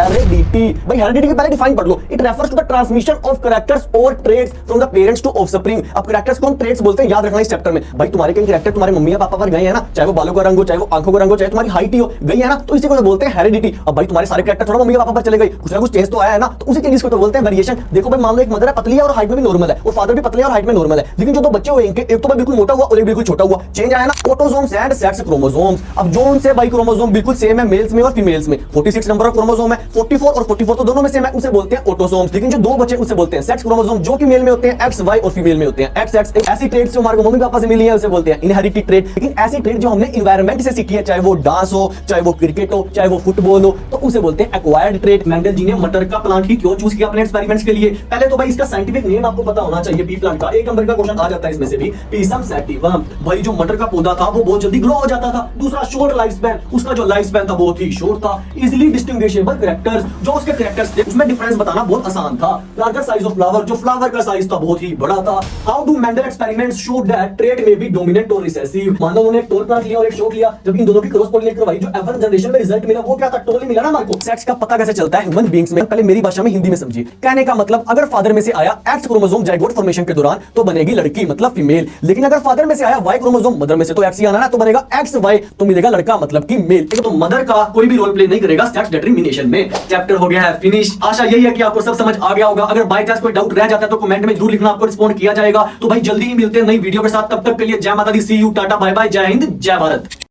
Heredity. भाई heredity के पहले डिफाइन पढ़ लो। It refers to the transmission of characters और traits from the parents to offspring. अब कैरेक्टर्स को हम ट्रेट्स बोलते हैं, याद रखना इस चैप्टर में। भाई तुम्हारे कई कैरेक्टर तुम्हारे मम्मी या पापा पर गए हैं ना, चाहे वो बालों का रंग हो, चाहे वो आंखों का रंग हो, चाहे तुम्हारी हाइट ही हो, गई है ना, तो इसी को बोलते हैं हेरिडिटी। अब भाई तुम्हारे सारे कैरेक्टर थोड़ा मम्मी पापा पर चले गए, कुछ ना कुछ चेंज तो आया है ना, तो उसी चीज को तो बोलते हैं वेरिएशन। देखो भाई मान लो एक मदर है पतली है और हाइट में भी नॉर्मल है, और फादर भी पतले और हाइट में नॉर्मल है, लेकिन जो दो बच्चे हुए इनके, एक तो भाई बिल्कुल मोटा हुआ और एक बिल्कुल छोटा हुआ, चेंज आया ना, ऑटोसोम्स एंड सेक्स क्रोमोसोम्स। अब जो उनसे भाई क्रोमोसोम बिल्कुल सेम है मेल्स में और फीमेल्स में, 46 नंबर ऑफ क्रोमोसोम है, 44 और 44 तो दोनों में सेम है, उसे बोलते हैं ऑटोसोम्स। लेकिन जो दो बच्चे उसे बोलते हैं सेक्स क्रोमोसोम, जो कि मेल में होते हैं एक्स वाई और फीमेल में होते हैं एक्स एक्स। ऐसी ट्रेट्स जो हमारे मम्मी पापा से मिली है उसे बोलते हैं इनहेरिटेड ट्रेट। लेकिन ऐसी ट्रेट जो हमने एनवायरनमेंट से सीखी है, चाहे वो डांस हो, चाहे वो क्रिकेट हो, चाहे वो फुटबॉल हो, तो उसे बोलते हैं एक्वायर्ड ट्रेट। मेंडल जी ने मटर का प्लांट ही क्यों चूज किया अपने एक्सपेरिमेंट्स के लिए? पहले तो भाई इसका साइंटिफिक नेम आपको पता होना चाहिए। पी प्लांट का 1 नंबर का क्वेश्चन आ जाता है इसमें से भी, पीसम सैटिवम। भाई जो मटर का पौधा था वो बहुत जल्दी ग्रो हो जाता था। दूसरा शॉर्ट लाइफ स्पैन, उसका जो लाइफ स्पैन था बहुत ही शॉर्ट था। इजीली डिस्टिंग्विशेबल कैरेक्टर्स, जो उसके कैरेक्टर्स थे उसमें डिफरेंस बताना बहुत आसान था। लार्जर साइज ऑफ फ्लावर, जो फ्लावर का साइज था बहुत ही बड़ा था। How do Mendel experiments show that trait में बी डोमिनेंट और रिसेसिव? मान लो उन्होंने एक टोल प्लांट लिया और एक शॉर्ट लिया, जब इन दोनों की क्रॉस पॉलिनेट करवाई, जो एवर जनरेशन में रिजल्ट मिला वो क्या था? टोल ही मिला ना हमारे को। सेक्स का पता कैसे चलता है ह्यूमन बीइंग्स में? पहले मेरी भाषा में हिंदी में समझिए। कहने का मतलब अगर फादर में से आया एक्स क्रोमोसोम जाइगोट फॉर्मेशन के दौरान तो बनेगी लड़की मतलब फीमेल, लेकिन अगर फादर में से आया वाई क्रोमोसोम, मदर में से तो एक्स ही आना ना, तो बनेगा एक्स वाई, तो मिलेगा लड़का मतलब कि मेल। तो मदर का कोई भी रोल प्ले नहीं करेगा सेक्स डिटरमिनेशन में। चैप्टर हो गया है फिनिश। आशा यही है कि आपको सब समझ आ गया होगा। अगर बाय चांस कोई डाउट रह जाता है तो कमेंट में जरूर लिखना, आपको रिस्पॉन्ड किया जाएगा। तो भाई जल्दी ही मिलते हैं नई वीडियो के साथ, तब तक के लिए जय माता दी, सी यू, टाटा बाय बाय, जय हिंद, जय भारत।